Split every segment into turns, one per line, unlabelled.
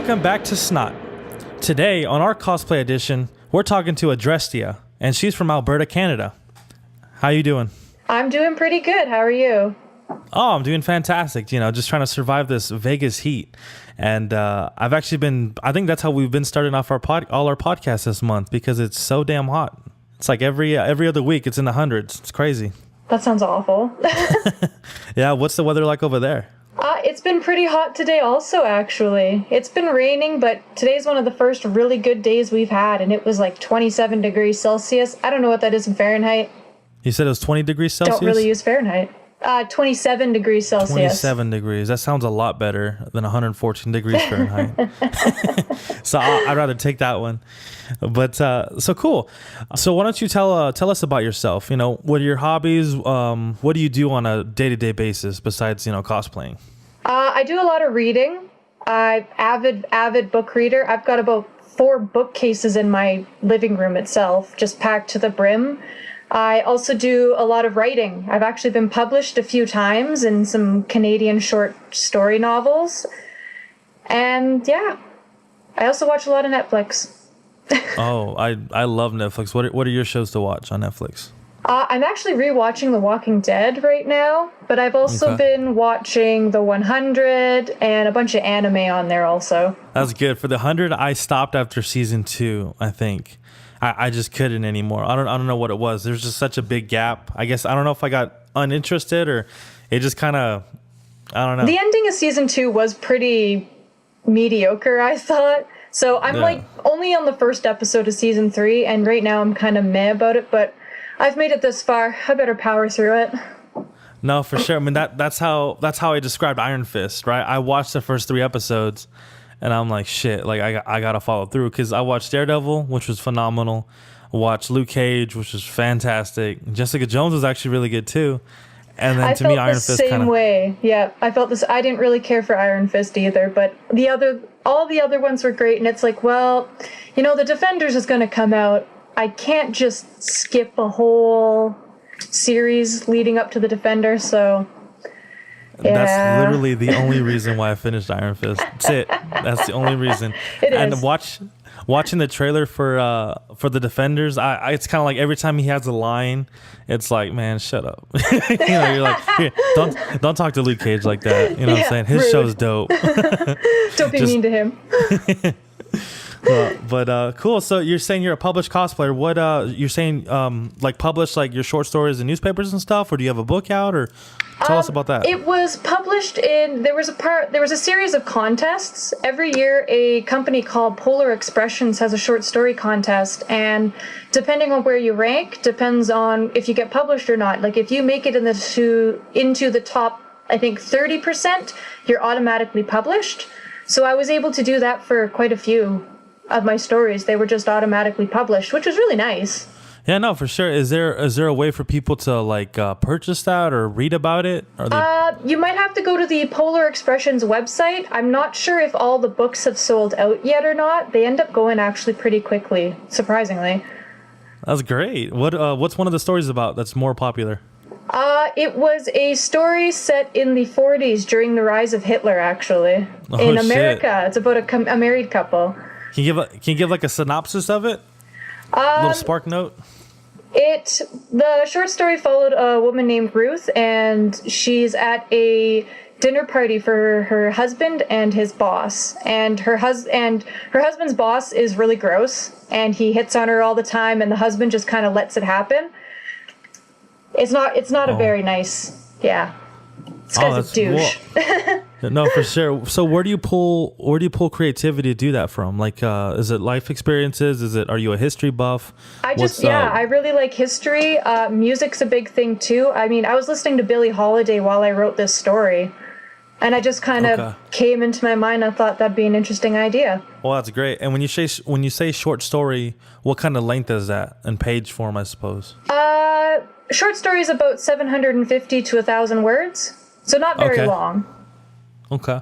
Welcome back to S.N.O.T. Today, on our cosplay edition, we're talking to Adrestia, and she's from Alberta, Canada. How you doing?
I'm doing pretty good. How are you?
Oh, I'm doing fantastic. You know, just trying to survive this Vegas heat. And I think that's how we've been starting off all our podcasts this month, because it's so damn hot. It's like every other week, it's in the hundreds. It's crazy.
That sounds awful.
Yeah, what's the weather like over there?
It's been pretty hot today also, actually. It's been raining, but today's one of the first really good days we've had, and it was like 27 degrees Celsius. I don't know what that is in Fahrenheit.
You said it was 20 degrees Celsius?
Don't really use Fahrenheit. 27 degrees Celsius.
27 degrees. That sounds a lot better than 114 degrees Fahrenheit. So I'd rather take that one. But so cool. So why don't you tell us about yourself? You know, what are your hobbies? What do you do on a day-to-day basis besides, cosplaying?
I do a lot of reading. I'm avid book reader. I've got about 4 bookcases in my living room itself, just packed to the brim. I also do a lot of writing. I've actually been published a few times in some Canadian short story novels. And yeah, I also watch a lot of Netflix.
Oh, I love Netflix. What are your shows to watch on Netflix?
I'm actually rewatching The Walking Dead right now, but I've also been watching The 100 and a bunch of anime on there also.
That's good. For The 100, I stopped after season 2, I think. I just couldn't anymore. I don't know what it was. There's just such a big gap. I guess I don't know if I got uninterested or it just kind of, I don't know.
The ending of season 2 was pretty mediocre, I thought. So I'm like only on the first episode of season 3, and right now I'm kind of meh about it, but I've made it this far. I better power through it.
No, for sure. I mean, that's how I described Iron Fist, right? I watched the first 3 episodes. And I'm like, shit, like I got to follow through, because I watched Daredevil, which was phenomenal. Watched Luke Cage, which was fantastic. Jessica Jones was actually really good too. And then to me, Iron Fist kind of...
same way. Yeah, I felt this. I didn't really care for Iron Fist either, but all the other ones were great. And it's like, well, the Defenders is going to come out. I can't just skip a whole series leading up to the Defender, so... Yeah.
That's literally the only reason why I finished Iron Fist. That's it. That's the only reson. And watching the trailer for the Defenders, it's kind of like every time he has a line, it's like, man, shut up. You're like, here, don't talk to Luke Cage like that. You know what I'm saying? His
rude.
show's dope.
Don't be mean to him.
But cool. So you're saying you're a published cosplayer. What you're saying, like publish like your short stories in newspapers and stuff, or do you have a book out, or tell us about that?
It was published there was a series of contests. Every year a company called Polar Expressions has a short story contest, and depending on where you rank depends on if you get published or not. Like if you make it into the top, I think 30%, you're automatically published. So I was able to do that for quite a few of my stories. They were just automatically published, which was really nice.
Yeah, no, for sure. Is there a way for people to like purchase that or read about it?
You might have to go to the Polar Expressions website. I'm not sure if all the books have sold out yet or not. They end up going actually pretty quickly, surprisingly.
That's great. What's one of the stories about that's more popular?
It was a story set in the 40s during the rise of Hitler, actually, in America. Shit. It's about a married couple.
Can you give like a synopsis of it? A little spark note.
The short story followed a woman named Ruth, and she's at a dinner party for her husband and his boss. And her husband's boss is really gross, and he hits on her all the time, and the husband just kind of lets it happen. It's not a very nice, yeah. This guy's a douche.
No, for sure. So where do you pull creativity to do that from? Like, is it life experiences? Are you a history buff?
I really like history. Music's a big thing too. I mean, I was listening to Billie Holiday while I wrote this story, and I just kind of came into my mind. I thought that'd be an interesting idea. Well,
that's great. And when you say short story, what kind of length is that in page form, I suppose?
Short story is about 750 to 1,000 words, so not very long.
Okay.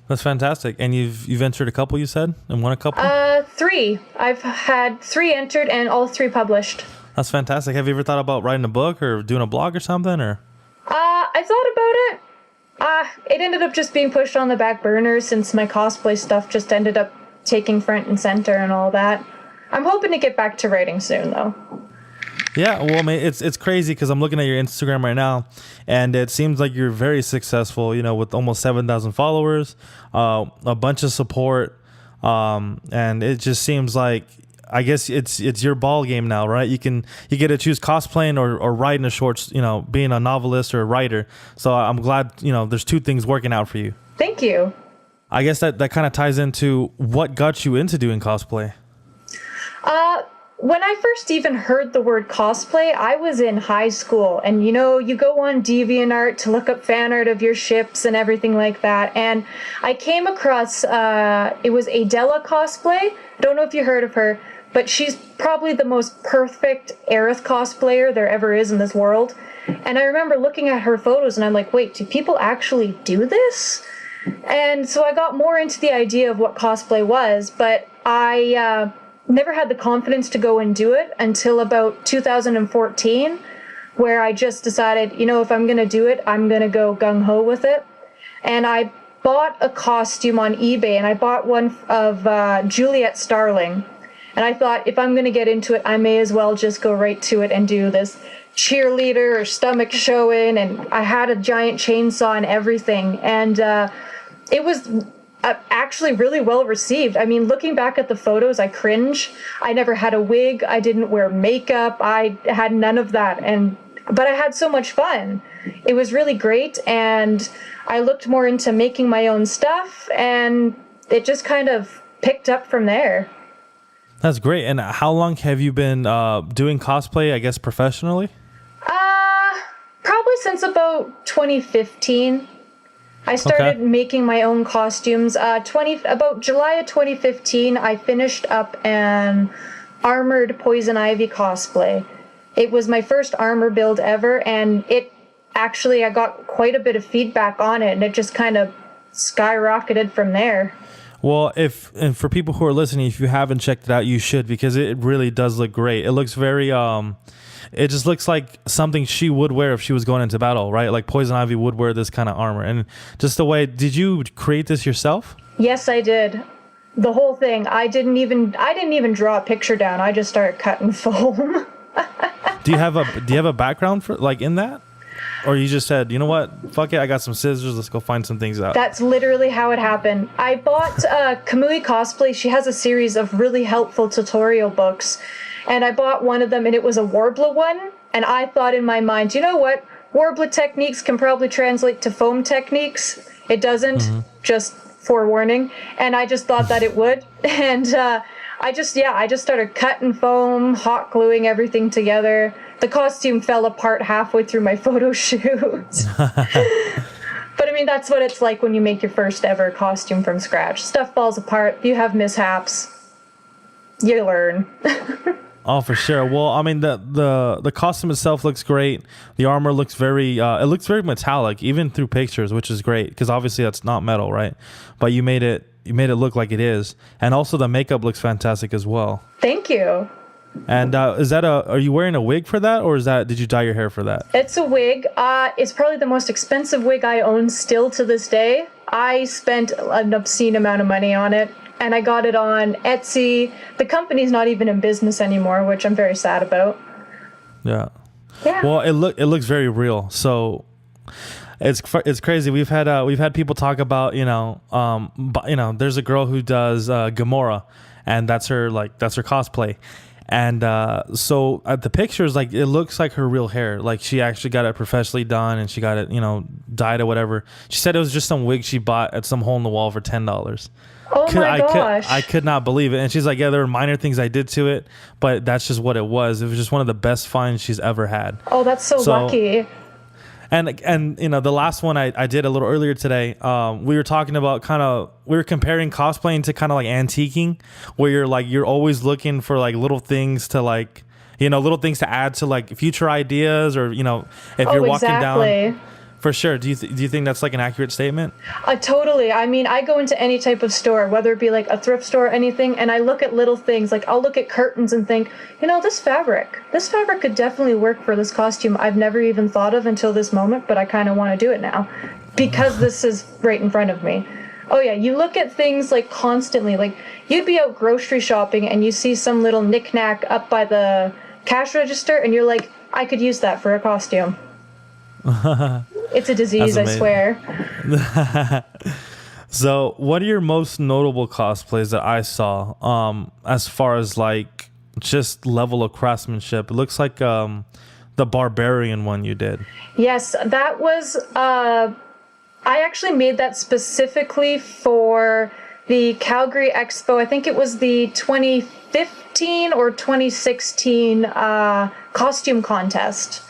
That's fantastic. And you've entered a couple, you said? And won a couple?
3. I've had 3 entered and all 3 published.
That's fantastic. Have you ever thought about writing a book or doing a blog or something? Or
I thought about it. It ended up just being pushed on the back burner since my cosplay stuff just ended up taking front and center and all that. I'm hoping to get back to writing soon, though.
Yeah, well, I mean, it's crazy because I'm looking at your Instagram right now, and it seems like you're very successful. You know, with almost 7,000 followers, a bunch of support, and it just seems like, I guess it's your ball game now, right? You get to choose cosplaying or writing a shorts. You know, being a novelist or a writer. So I'm glad there's two things working out for you.
Thank you.
I guess that kind of ties into what got you into doing cosplay.
When I first even heard the word cosplay, I was in high school, and you go on DeviantArt to look up fan art of your ships and everything like that, and I came across, it was Adela Cosplay. I don't know if you heard of her, but she's probably the most perfect Aerith cosplayer there ever is in this world, and I remember looking at her photos, and I'm like, wait, do people actually do this? And so I got more into the idea of what cosplay was, but I never had the confidence to go and do it until about 2014, where I just decided, if I'm going to do it, I'm going to go gung-ho with it. And I bought a costume on eBay, and I bought one of Juliet Starling. And I thought, if I'm going to get into it, I may as well just go right to it and do this cheerleader or stomach showing. And I had a giant chainsaw and everything. And it was actually really well received. I mean, looking back at the photos, I cringe. I never had a wig. I didn't wear makeup. I had none of that. But I had so much fun. It was really great. And I looked more into making my own stuff, and it just kind of picked up from there.
That's great. And how long have you been doing cosplay, I guess, professionally?
Probably since about 2015. I started making my own costumes. About July of 2015, I finished up an armored Poison Ivy cosplay. It was my first armor build ever, and I got quite a bit of feedback on it, and it just kind of skyrocketed from there.
Well, and for people who are listening, if you haven't checked it out, you should, because it really does look great. It looks very it just looks like something she would wear if she was going into battle, right? Like Poison Ivy would wear this kind of armor. And just the way, did you create this yourself?
Yes, I did. The whole thing. I didn't even draw a picture down. I just started cutting foam.
Do you have a background for in that? Or you just said, you know what, fuck it, I got some scissors, let's go find some things out?
That's literally how it happened. I bought Kamui Cosplay. She has a series of really helpful tutorial books. And I bought one of them, and it was a Warbler one. And I thought in my mind, you know what? Warbler techniques can probably translate to foam techniques. It doesn't, just forewarning. And I just thought that it would. And I just started cutting foam, hot gluing everything together. The costume fell apart halfway through my photo shoot. But I mean, that's what it's like when you make your first ever costume from scratch. Stuff falls apart. You have mishaps. You learn.
Oh, for sure. Well, I mean, the costume itself looks great. The armor looks very metallic, even through pictures, which is great because obviously that's not metal, right? But you made it look like it is, and also the makeup looks fantastic as well.
Thank you.
And are you wearing a wig for that, or did you dye your hair for that?
It's a wig. It's probably the most expensive wig I own still to this day. I spent an obscene amount of money on it. And I got it on Etsy. The company's not even in business anymore, which I'm very sad about.
Yeah. Well, it looks very real. So it's crazy. We've had people talk about there's a girl who does Gamora, and that's her cosplay. And so at the pictures, it looks like her real hair. Like she actually got it professionally done, and she got it dyed or whatever. She said it was just some wig she bought at some hole in the wall for $10.
Oh my gosh.
I could not believe it. And she's like, yeah, there were minor things I did to it, but that's just what it was. It was just one of the best finds she's ever had.
Oh, that's so lucky.
And the last one I did a little earlier today, we were talking about we were comparing cosplaying to kind of like antiquing, where you're always looking for little things to little things to add to future ideas, or if you're walking down. For sure. Do you think that's an accurate statement?
Totally. I mean, I go into any type of store, whether it be a thrift store or anything, and I look at little things. I'll look at curtains and think, this fabric could definitely work for this costume I've never even thought of until this moment, but I kind of want to do it now. because this is right in front of me. Oh yeah, you look at things like constantly. Like you'd be out grocery shopping and you see some little knickknack up by the cash register, and you're like, I could use that for a costume. It's a disease, I swear.
So, what are your most notable cosplays that I saw? As far as like just level of craftsmanship, it looks like the barbarian one you did.
Yes, that was. I actually made that specifically for the Calgary Expo. I think it was the 2015 or 2016 costume contest.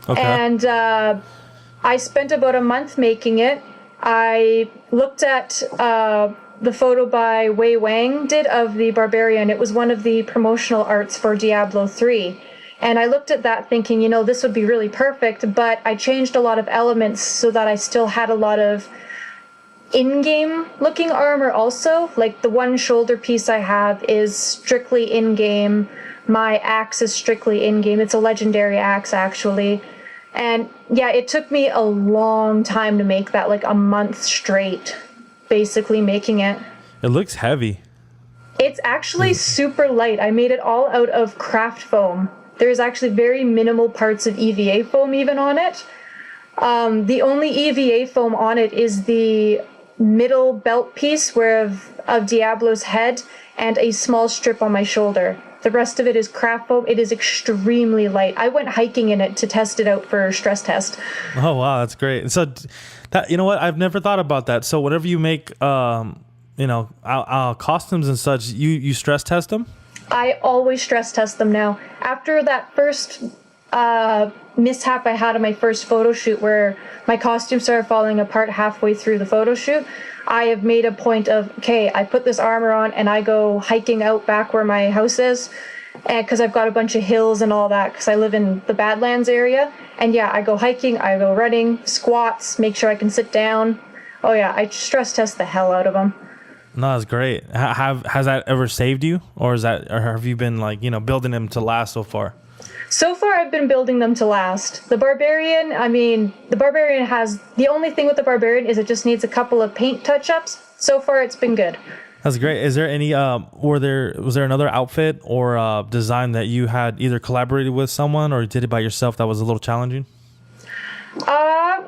Okay.
And I spent about a month making it. I looked at the photo by Wei Wang did of the Barbarian. It was one of the promotional arts for Diablo 3. And I looked at that thinking, you know, this would be really perfect, but I changed a lot of elements so that I still had a lot of in-game looking armor also. Like the one shoulder piece I have is strictly in-game. My axe is strictly in-game. It's a legendary axe, actually. And yeah, it took me a long time to make that, like a month straight, basically making it.
It looks heavy.
It's actually super light. I made it all out of craft foam. There's actually very minimal parts of EVA foam even on it. The only EVA foam on it is the middle belt piece of Diablo's head and a small strip on my shoulder. The rest of it is craft foam. It is extremely light. I went hiking in it to test it out for stress test.
Oh wow, that's great. So that, you know what, I've never thought about that. So whenever you make costumes and such, you stress test them?
I always stress test them now. After that first mishap I had on my first photo shoot where my costume started falling apart halfway through the photo shoot, I have made a point of, okay, I put this armor on and I go hiking out back where my house is, and because I've got a bunch of hills and all that, because I live in the Badlands area. And yeah, I go hiking, I go running, squats, make sure I can sit down. Oh yeah, I stress test the hell out of them.
No, that's great. Has that ever saved you, or have you been like, you know, building them to last so far?
So far, I've been building them to last. The Barbarian, has the only thing with the Barbarian is it just needs a couple of paint touch-ups. So far, it's been good.
That's great. Is there any was there another outfit or design that you had either collaborated with someone or did it by yourself that was a little challenging?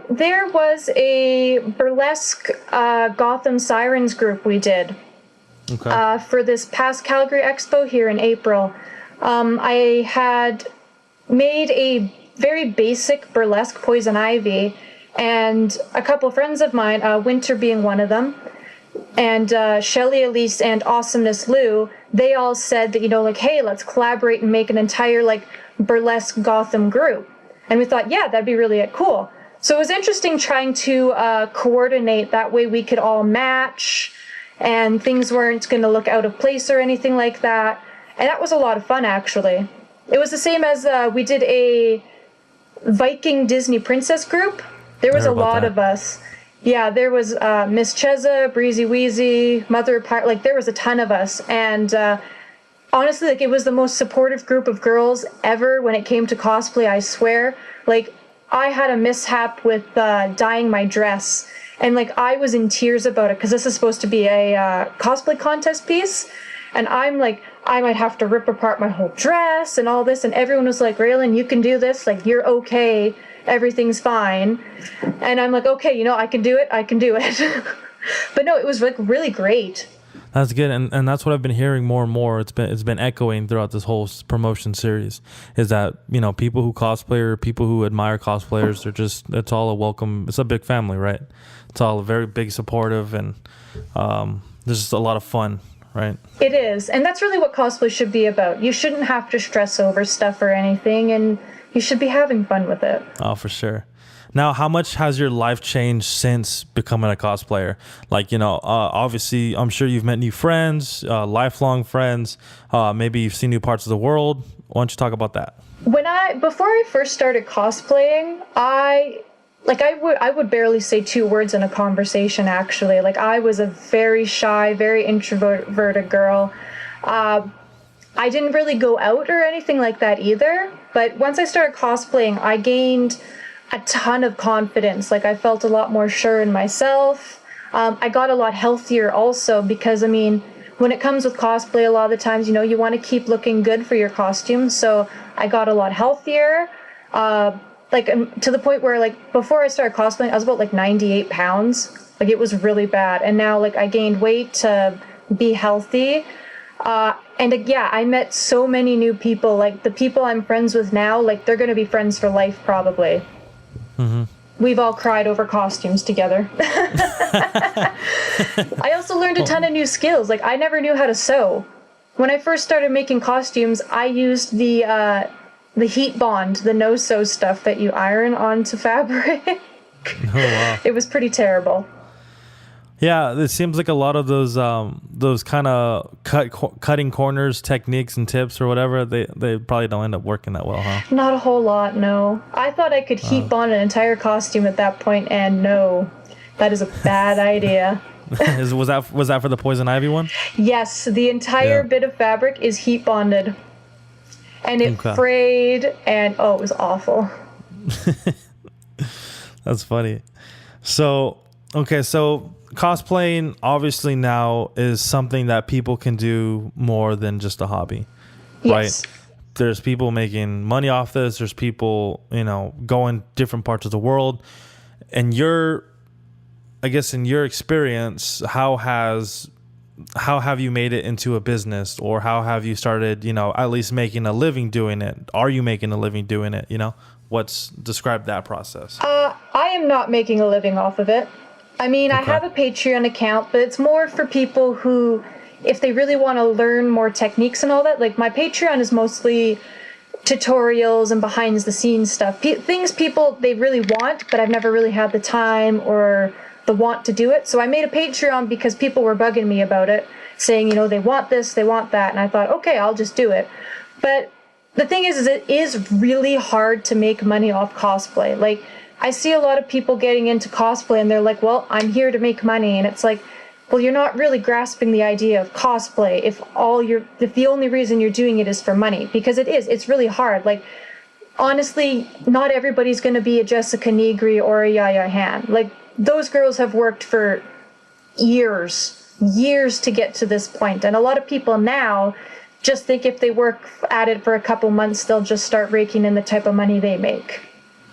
There was a burlesque Gotham Sirens group we did for this past Calgary Expo here in April. I had made a very basic burlesque Poison Ivy, and a couple friends of mine, Winter being one of them, and Shelly Elise and Awesomeness Lou, they all said that, you know, like, hey, let's collaborate and make an entire, like, burlesque Gotham group. And we thought, yeah, that'd be really cool. So it was interesting trying to coordinate. That way we could all match and things weren't going to look out of place or anything like that. And that was a lot of fun, actually. It was the same as we did a Viking Disney princess group. There was a lot of us. Yeah, there was Miss Cheza, Breezy Wheezy, Mother Pirate. Like, there was a ton of us. And honestly, like, it was the most supportive group of girls ever when it came to cosplay, I swear. Like, I had a mishap with dyeing my dress, and like I was in tears about it because this is supposed to be a cosplay contest piece, and I'm like, I might have to rip apart my whole dress and all this, and everyone was like, Raylan, you can do this, like, you're okay, everything's fine. And I'm like, okay, you know, I can do it. But no, it was like really great.
That's good, and that's what I've been hearing more and more. It's been echoing throughout this whole promotion series, is that, you know, people who cosplay or people who admire cosplayers, it's all a welcome. It's a big family, right? It's all very big, supportive, and there's just a lot of fun, right? It
is, and that's really what cosplay should be about. You shouldn't have to stress over stuff or anything, and you should be having fun with it.
Oh, for sure. Now, how much has your life changed since becoming a cosplayer? Like, you know, obviously, I'm sure you've met new friends, lifelong friends. Maybe you've seen new parts of the world. Why don't you talk about that?
Before I first started cosplaying, I would barely say 2 words in a conversation, actually. Like, I was a very shy, very introverted girl. I didn't really go out or anything like that either. But once I started cosplaying, I gained a ton of confidence. Like I felt a lot more sure in myself. I got a lot healthier also because, I mean, when it comes with cosplay, a lot of the times, you know, you want to keep looking good for your costumes. So I got a lot healthier. To the point where, like, before I started cosplaying, I was about like 98 pounds. Like, it was really bad. And now, like, I gained weight to be healthy. I met so many new people. Like, the people I'm friends with now, like, they're going to be friends for life, probably. Mm-hmm. We've all cried over costumes together. I also learned a ton of new skills. Like, I never knew how to sew. When I first started making costumes, I used the heat bond, the no-sew stuff that you iron onto fabric. Oh, wow. It was pretty terrible.
Yeah, it seems like a lot of those kind of cutting corners techniques and tips or whatever, they probably don't end up working that well, huh?
Not a whole lot, no. I thought I could heat bond an entire costume at that point, and no, that is a bad idea.
Was that for the poison ivy one?
Yes, the entire bit of fabric is heat bonded, and it frayed, and it was awful.
That's funny. So cosplaying obviously now is something that people can do more than just a hobby,
yes.
Right? There's people making money off this. There's people, you know, going different parts of the world. And I guess in your experience, how have you made it into a business, or how have you started, you know, at least making a living doing it? Are you making a living doing it? You know, describe that process?
I am not making a living off of it. I mean, I have a Patreon account, but it's more for people who, if they really want to learn more techniques and all that, like my Patreon is mostly tutorials and behind the scenes stuff. Things people, they really want, but I've never really had the time or the want to do it. So I made a Patreon because people were bugging me about it, saying, you know, they want this, they want that. And I thought, okay, I'll just do it. But the thing is it is really hard to make money off cosplay. Like, I see a lot of people getting into cosplay and they're like, well, I'm here to make money. And it's like, well, you're not really grasping the idea of cosplay if the only reason you're doing it is for money, because it's really hard. Like, honestly, not everybody's going to be a Jessica Negri or a Yaya Han. Like, those girls have worked for years to get to this point. And a lot of people now just think if they work at it for a couple months, they'll just start raking in the type of money they make.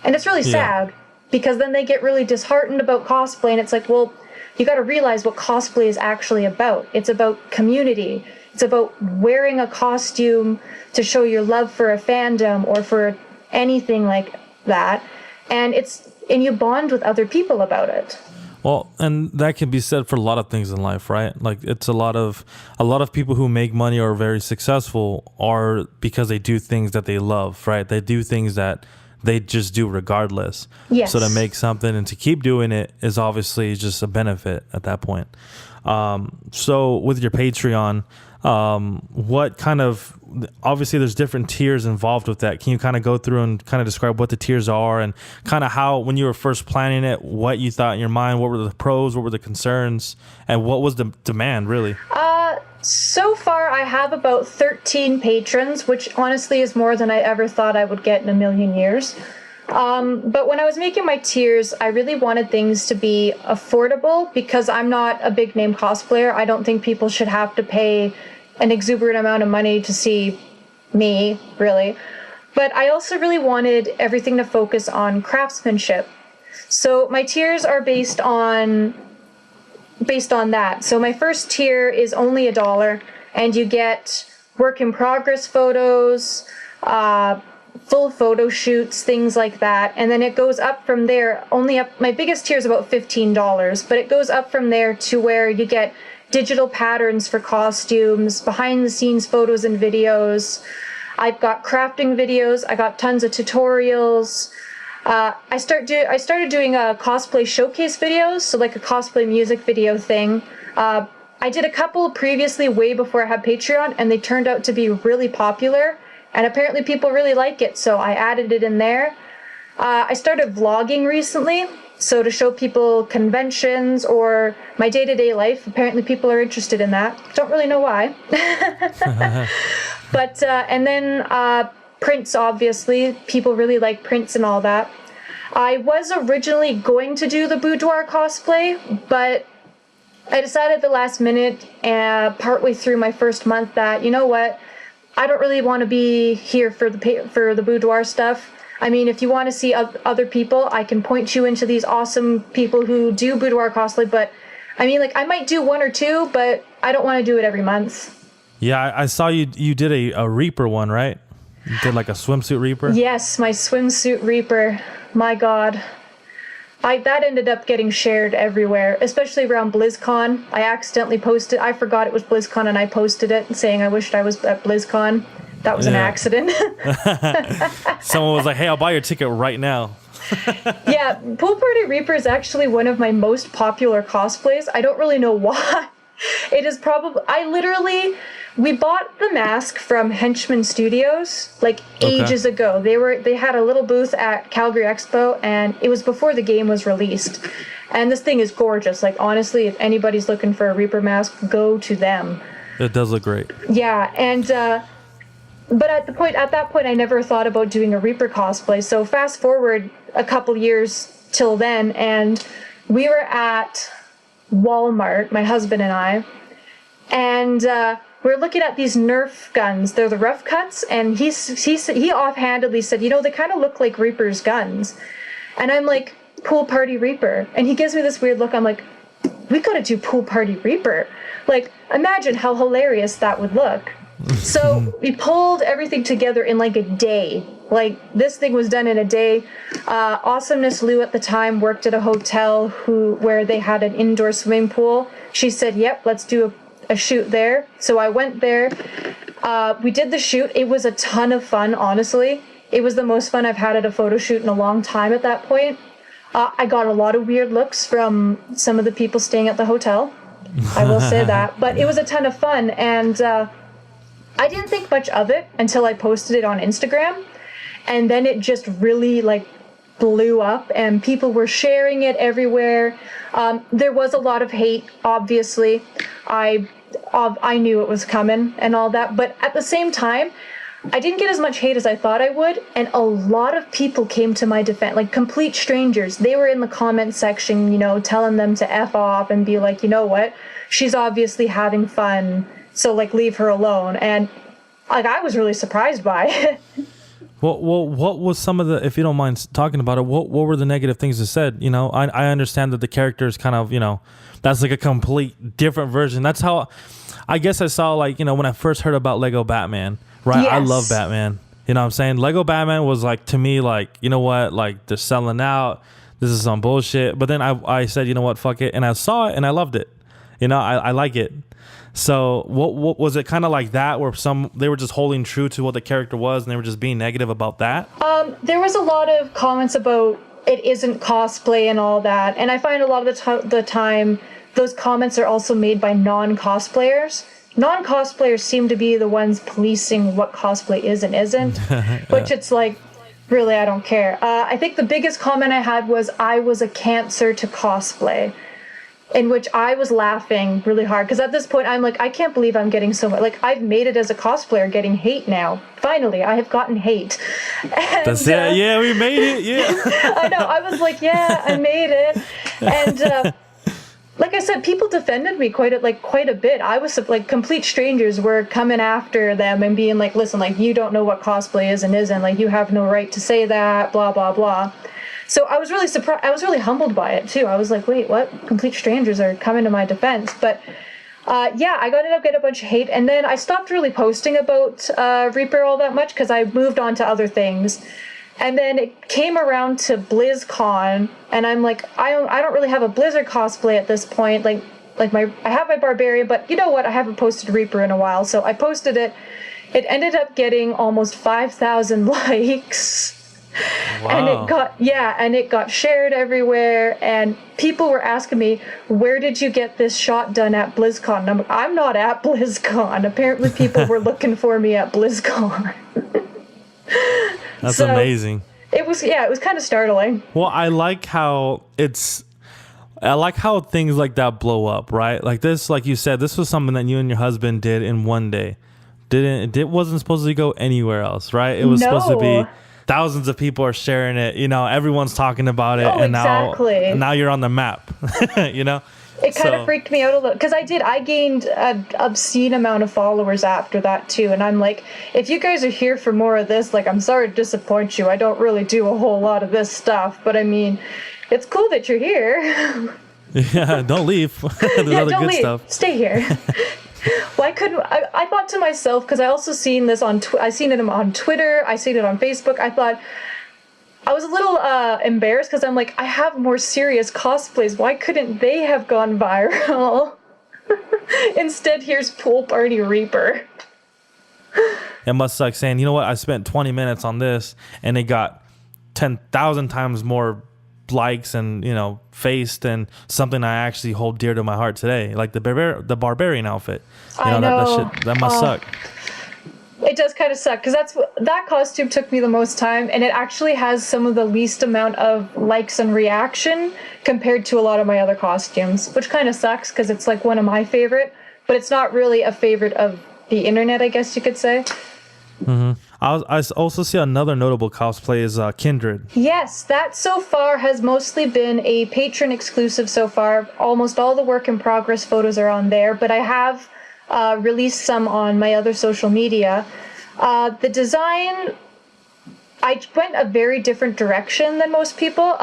And it's really sad, because then they get really disheartened about cosplay, and it's like, well, you got to realize what cosplay is actually about. It's about community. It's about wearing a costume to show your love for a fandom or for anything like that, and you bond with other people about it.
Well, and that can be said for a lot of things in life, right? Like, it's a lot of people who make money or are very successful are because they do things that they love, right? They do things that they just do regardless.
Yes.
So to make something and to keep doing it is obviously just a benefit at that point. So with your Patreon, what kind of, obviously there's different tiers involved with that. Can you kind of go through and kind of describe what the tiers are, and kind of how, when you were first planning it, what you thought in your mind, what were the pros, what were the concerns, and what was the demand really?
So far I have about 13 patrons, which honestly is more than I ever thought I would get in a million years. But when I was making my tiers, I really wanted things to be affordable, because I'm not a big name cosplayer. I don't think people should have to pay an exuberant amount of money to see me, really. But I also really wanted everything to focus on craftsmanship. So my tiers are based on that. So my first tier is only $1, and you get work in progress photos, full photo shoots, things like that. And then it goes up from there, my biggest tier is about $15, but it goes up from there to where you get digital patterns for costumes, behind the scenes photos and videos. I've got crafting videos, I got tons of tutorials. I started doing a cosplay showcase videos, so like a cosplay music video thing. I did a couple previously, way before I had Patreon, and they turned out to be really popular, and apparently people really like it, so I added it in there. I started vlogging recently, so to show people conventions or my day-to-day life. Apparently people are interested in that. Don't really know why. But, and then prints, obviously. People really like prints and all that. I was originally going to do the Boudoir cosplay, but I decided at the last minute, partway through my first month, that, you know what, I don't really want to be here for the boudoir stuff. I mean, if you want to see other people, I can point you into these awesome people who do boudoir cosplay, but I mean, like, I might do one or two, but I don't want to do it every month.
Yeah, I saw you did a Reaper one, right? You did like a swimsuit Reaper?
Yes, my swimsuit Reaper. My God. That ended up getting shared everywhere, especially around BlizzCon. I accidentally posted, I forgot it was BlizzCon, and I posted it saying I wished I was at BlizzCon. That was an accident.
Someone was like, hey, I'll buy your ticket right now.
Yeah, Pool Party Reaper is actually one of my most popular cosplays. I don't really know why. It is probably, we bought the mask from Henchman Studios like ages ago. They had a little booth at Calgary Expo, and it was before the game was released. And this thing is gorgeous. Like, honestly, if anybody's looking for a Reaper mask, go to them.
It does look great.
Yeah, and but at that point I never thought about doing a Reaper cosplay. So fast forward a couple years till then, and we were at Walmart, my husband and I, and we're looking at these Nerf guns. They're the rough cuts, and he offhandedly said, you know, they kind of look like Reaper's guns. And I'm like, Pool Party Reaper. And he gives me this weird look. I'm like, we gotta do Pool Party Reaper. Like, imagine how hilarious that would look. So we pulled everything together in like a day. Like, this thing was done in a day. Awesomeness Lou at the time worked at a hotel where they had an indoor swimming pool. She said, yep, let's do a shoot there. So I went there. We did the shoot. It was a ton of fun, honestly. It was the most fun I've had at a photo shoot in a long time at that point. I got a lot of weird looks from some of the people staying at the hotel. I will say that. But it was a ton of fun, and I didn't think much of it until I posted it on Instagram, and then it just really like blew up, and people were sharing it everywhere. There was a lot of hate, obviously. I knew it was coming and all that, but at the same time, I didn't get as much hate as I thought I would, and a lot of people came to my defense, like complete strangers. They were in the comment section, you know, telling them to F off and be like, you know what, she's obviously having fun, so like leave her alone. And like, I was really surprised by it.
Well, what was some of the, if you don't mind talking about it, what were the negative things that said? You know, I understand that the character is kind of, you know, that's like a complete different version. That's how, I guess I saw, like, you know, when I first heard about Lego Batman, right?
Yes.
I love Batman. You know what I'm saying? Lego Batman was like, to me, like, you know what? Like, they're selling out. This is some bullshit. But then I said, you know what? Fuck it. And I saw it and I loved it. You know, I like it. So what was it kind of like that, where they were just holding true to what the character was and they were just being negative about that?
There was a lot of comments about it isn't cosplay and all that. And I find a lot of the time those comments are also made by non-cosplayers. Non-cosplayers seem to be the ones policing what cosplay is and isn't, which it's like, really, I don't care. I think the biggest comment I had was, I was a cancer to cosplay, in which I was laughing really hard, because at this point I'm like, I can't believe I'm getting so much, like, I've made it as a cosplayer getting hate now. Finally, I have gotten hate. And,
that's it. Yeah, we made it. Yeah.
I know. I was like, yeah, I made it. And like I said, people defended me quite a bit. I was like, complete strangers were coming after them and being like, listen, like, you don't know what cosplay is and isn't, like, you have no right to say that, blah, blah, blah. So I was really surprised. I was really humbled by it too. I was like, wait, what? Complete strangers are coming to my defense. But yeah, I ended up getting a bunch of hate, and then I stopped really posting about Reaper all that much because I moved on to other things. And then it came around to BlizzCon, and I'm like, I don't really have a Blizzard cosplay at this point. Like I have my Barbarian, but you know what? I haven't posted Reaper in a while, so I posted it. It ended up getting almost 5,000 likes. Wow. And it got shared everywhere, and people were asking me, where did you get this shot done at BlizzCon? And I'm not at BlizzCon. Apparently people were looking for me at BlizzCon.
That's amazing.
It was kind of startling.
Well, I like how things like that blow up, right? Like this, like you said, this was something that you and your husband did in one day. It wasn't supposed to go anywhere else, right? It was supposed to be thousands of people are sharing it. Everyone's talking about it,
Oh,
and
exactly.
now you're on the map.
It kind of freaked me out a little because I gained an obscene amount of followers after that too, and I'm like, if you guys are here for more of this, like, I'm sorry to disappoint you. I don't really do a whole lot of this stuff, but I mean, it's cool that you're here.
Yeah, don't leave. There's other
don't
good
leave.
stuff.
Stay here. Well, I thought to myself, because I also seen this I seen it on Twitter, I seen it on Facebook. I thought, I was a little embarrassed because I'm like, I have more serious cosplays. Why couldn't they have gone viral? Instead, here's Pool Party Reaper.
It must suck saying, you know what, I spent 20 minutes on this and it got 10,000 times more likes and face than something I actually hold dear to my heart today, like the barbarian outfit.
I know.
That must suck.
It does kind of suck because that costume took me the most time, and it actually has some of the least amount of likes and reaction compared to a lot of my other costumes, which kind of sucks because it's like one of my favorite, but it's not really a favorite of the internet, I guess you could say.
Mm-hmm. I also see another notable cosplay is Kindred.
Yes, that so far has mostly been a patron exclusive so far. Almost all the work in progress photos are on there, but I have released some on my other social media. The design, I went a very different direction than most people.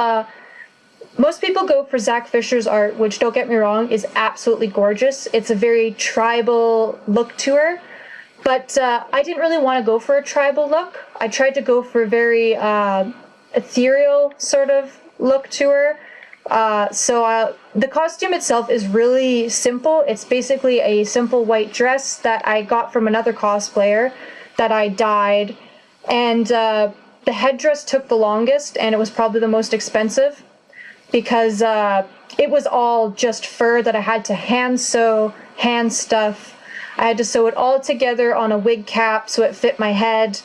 Most people go for Zach Fisher's art, which, don't get me wrong, is absolutely gorgeous. It's a very tribal look to her. But I didn't really want to go for a tribal look. I tried to go for a very ethereal sort of look to her. So the costume itself is really simple. It's basically a simple white dress that I got from another cosplayer that I dyed. And the headdress took the longest, and it was probably the most expensive because it was all just fur that I had to hand sew, hand stuff. I had to sew it all together on a wig cap so it fit my head.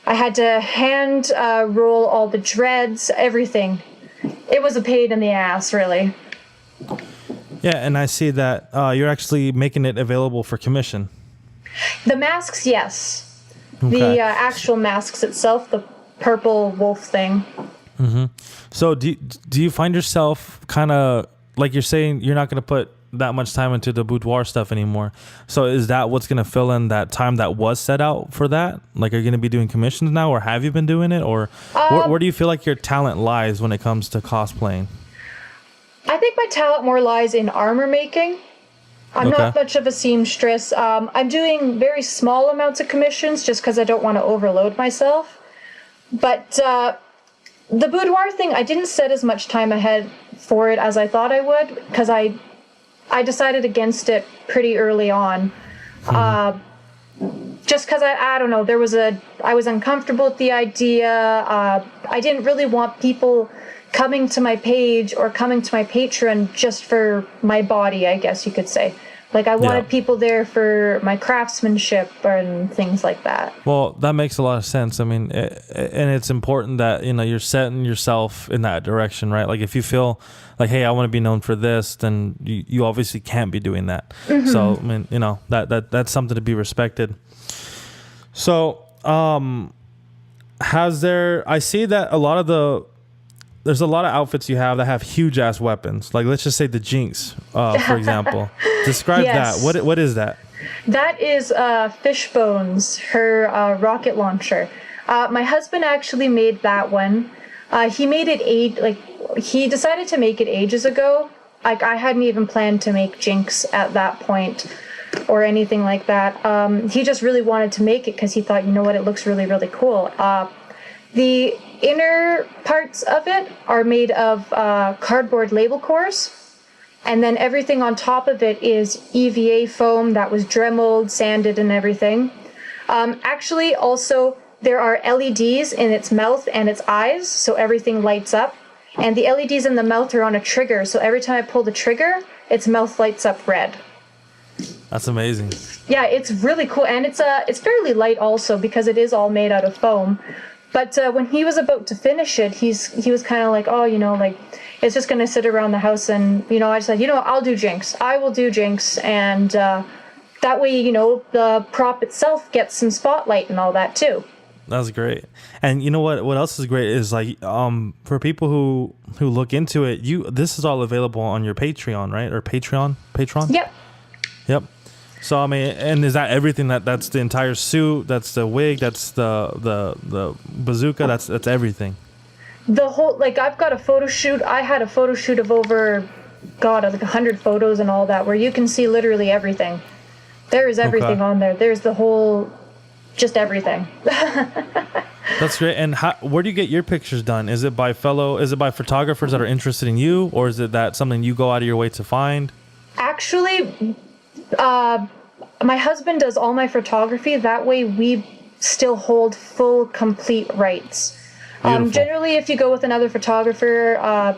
I had to hand roll all the dreads, everything. It was a pain in the ass, really.
Yeah, and I see that you're actually making it available for commission.
The masks, yes.
Okay.
The actual masks itself, the purple wolf thing.
Mm-hmm. So do you find yourself kind of, like you're saying, you're not going to put that much time into the boudoir stuff anymore? So is that what's going to fill in that time that was set out for that? Like, are you going to be doing commissions now, or have you been doing it? Or where do you feel like your talent lies when it comes to cosplaying?
I think my talent more lies in armor making. I'm not much of a seamstress. I'm doing very small amounts of commissions just because I don't want to overload myself. But the boudoir thing, I didn't set as much time ahead for it as I thought I would, because I decided against it pretty early on. Just because I don't know, I was uncomfortable with the idea. I didn't really want people coming to my page or coming to my Patreon just for my body, I guess you could say. Like, I wanted people there for my craftsmanship and things like that.
Well, that makes a lot of sense. I mean, and it's important that, you're setting yourself in that direction, right? Like, if you feel like, hey, I want to be known for this, then you obviously can't be doing that. Mm-hmm. So, I mean, that's something to be respected. So, I see that there's a lot of outfits you have that have huge ass weapons. Like, let's just say the Jinx, for example. Describe that. What is that? That
is Fishbones, her rocket launcher. My husband actually made that one. He made it he decided to make it ages ago. Like, I hadn't even planned to make Jinx at that point or anything like that. He just really wanted to make it because he thought, you know what, it looks really, really cool. The inner parts of it are made of cardboard label cores, and then everything on top of it is EVA foam that was Dremeled, sanded, and everything. Actually, also, there are LEDs in its mouth and its eyes, so everything lights up. And the LEDs in the mouth are on a trigger, so every time I pull the trigger, its mouth lights up red.
That's amazing. Yeah,
it's really cool, and it's fairly light also because it is all made out of foam. But when he was about to finish it, he was kind of like, oh, it's just going to sit around the house. And, I said, I'll do Jinx. I will do Jinx. And that way, the prop itself gets some spotlight and all that too.
That's great. And you know what else is great is like for people who look into it, this is all available on your Patreon, right? Or Patreon?
Yep.
Yep. So I mean, and is that everything? That's the entire suit, that's the wig, that's the bazooka, that's everything.
The whole, like, I've got a photo shoot. I had a photo shoot of over, God, like 100 photos and all that, where you can see literally everything. There is everything on there. There's the whole, just everything.
That's great. And where do you get your pictures done? Is it by photographers that are interested in you, or is it that something you go out of your way to find?
Actually, my husband does all my photography. That way we still hold full, complete rights. Generally, if you go with another photographer,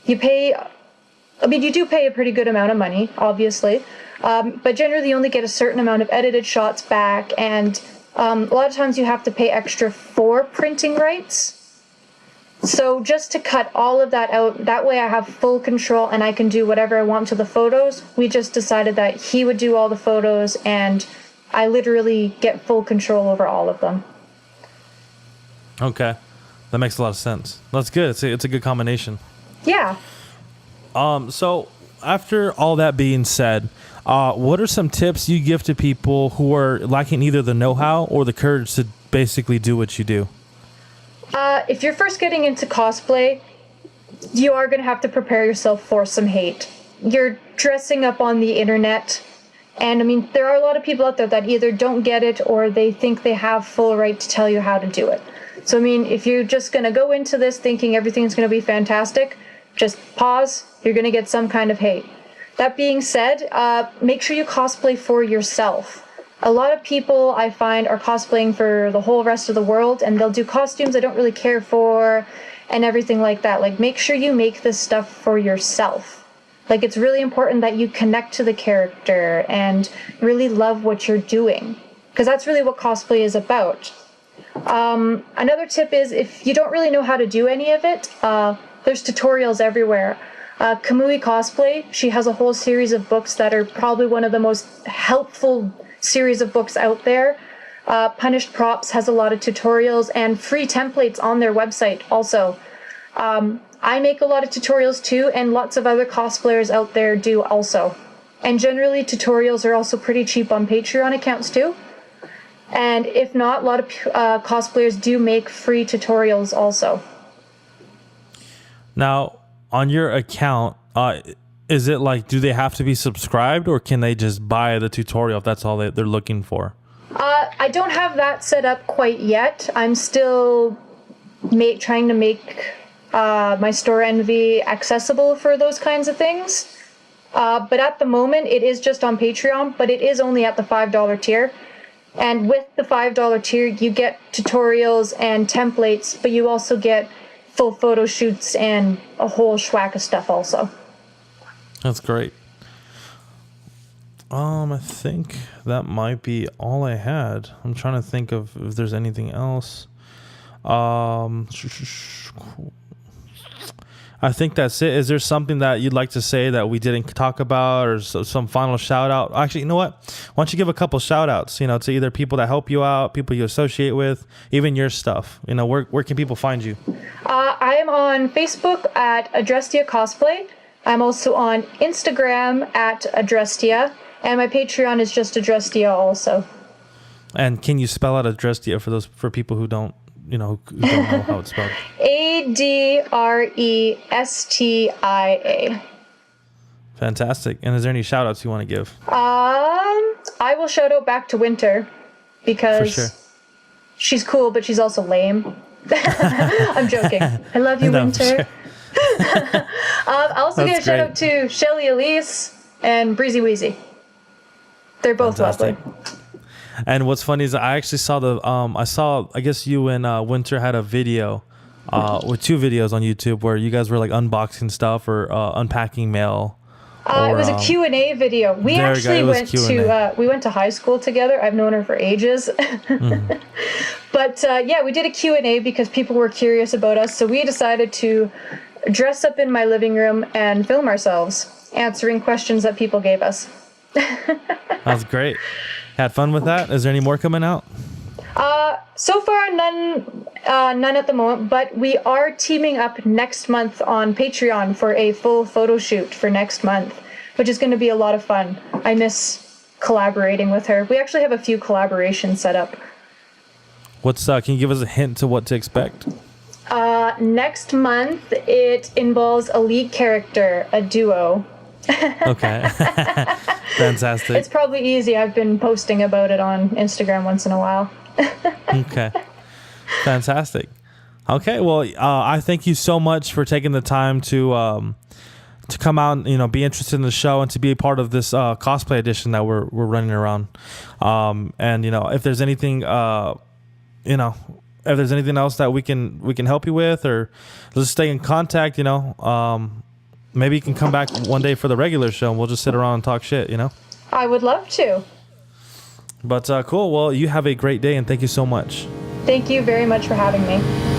you do pay a pretty good amount of money, obviously. But generally, you only get a certain amount of edited shots back, and a lot of times you have to pay extra for printing rights. So just to cut all of that out, that way I have full control and I can do whatever I want to the photos. We just decided that he would do all the photos, and I literally get full control over all of them.
Okay. That makes a lot of sense. That's good. It's a good combination.
Yeah.
So after all that being said, what are some tips you give to people who are lacking either the know-how or the courage to basically do what you do?
If you're first getting into cosplay, you are going to have to prepare yourself for some hate. You're dressing up on the internet, and I mean, there are a lot of people out there that either don't get it or they think they have full right to tell you how to do it. So, I mean, if you're just going to go into this thinking everything's going to be fantastic, just pause. You're going to get some kind of hate. That being said, make sure you cosplay for yourself. A lot of people, I find, are cosplaying for the whole rest of the world, and they'll do costumes I don't really care for and everything like that. Like, make sure you make this stuff for yourself. Like, it's really important that you connect to the character and really love what you're doing, because that's really what cosplay is about. Another tip is, if you don't really know how to do any of it, there's tutorials everywhere. Kamui Cosplay, she has a whole series of books that are probably one of the most helpful series of books out there. Punished Props has a lot of tutorials and free templates on their website also. I make a lot of tutorials too, and lots of other cosplayers out there do also. And generally, tutorials are also pretty cheap on Patreon accounts too. And if not, a lot of cosplayers do make free tutorials also.
Now, on your account, is it like, do they have to be subscribed, or can they just buy the tutorial if that's all they're looking for?
I don't have that set up quite yet. I'm still trying to make my store envy accessible for those kinds of things. But at the moment, it is just on Patreon, but it is only at the $5 tier. And with the $5 tier, you get tutorials and templates, but you also get full photo shoots and a whole schwack of stuff also.
That's great. I think that might be all I had. I'm trying to think of if there's anything else. I think that's it. Is there something that you'd like to say that we didn't talk about, or some final shout out? Actually, you know what? Why don't you give a couple shout outs, to either people that help you out, people you associate with, even your stuff. Where can people find you?
I am on Facebook at Adrestia Cosplay. I'm also on Instagram at Adrestia, and my Patreon is just Adrestia also. And
can you spell out Adrestia for people who don't know how it's spelled?
Adrestia.
Fantastic. And is there any shout outs you want to give?
I will shout out back to Winter, because she's cool, but she's also lame. I'm joking. I love you, Winter. Sure. I'll also give a shout out to Shelly Elise and Breezy Wheezy. They're both lovely.
And what's funny is I actually saw I guess you and Winter had a video, with 2 videos on YouTube where you guys were like unboxing stuff or unpacking mail.
It was a Q&A video. We actually went to high school together. I've known her for ages. Mm-hmm. But we did a Q&A because people were curious about us. So we decided to dress up in my living room and film ourselves answering questions that people gave us.
That's great. Had fun with that? Is there any more coming out?
So far, none at the moment, but we are teaming up next month on Patreon for a full photo shoot for next month, which is going to be a lot of fun. I miss collaborating with her. We actually have a few collaborations set up.
Can you give us a hint to what to expect?
Next month, it involves a lead character, a duo.
Okay. Fantastic.
It's probably easy. I've been posting about it on Instagram once in a while.
Okay. Fantastic. Okay. Well, I thank you so much for taking the time to come out and, be interested in the show and to be a part of this cosplay edition that we're running around. And if there's anything, if there's anything else that we can help you with, or let's stay in contact, maybe you can come back one day for the regular show and we'll just sit around and talk shit,
I would love to.
But cool. Well, you have a great day and thank you so much.
Thank you very much for having me.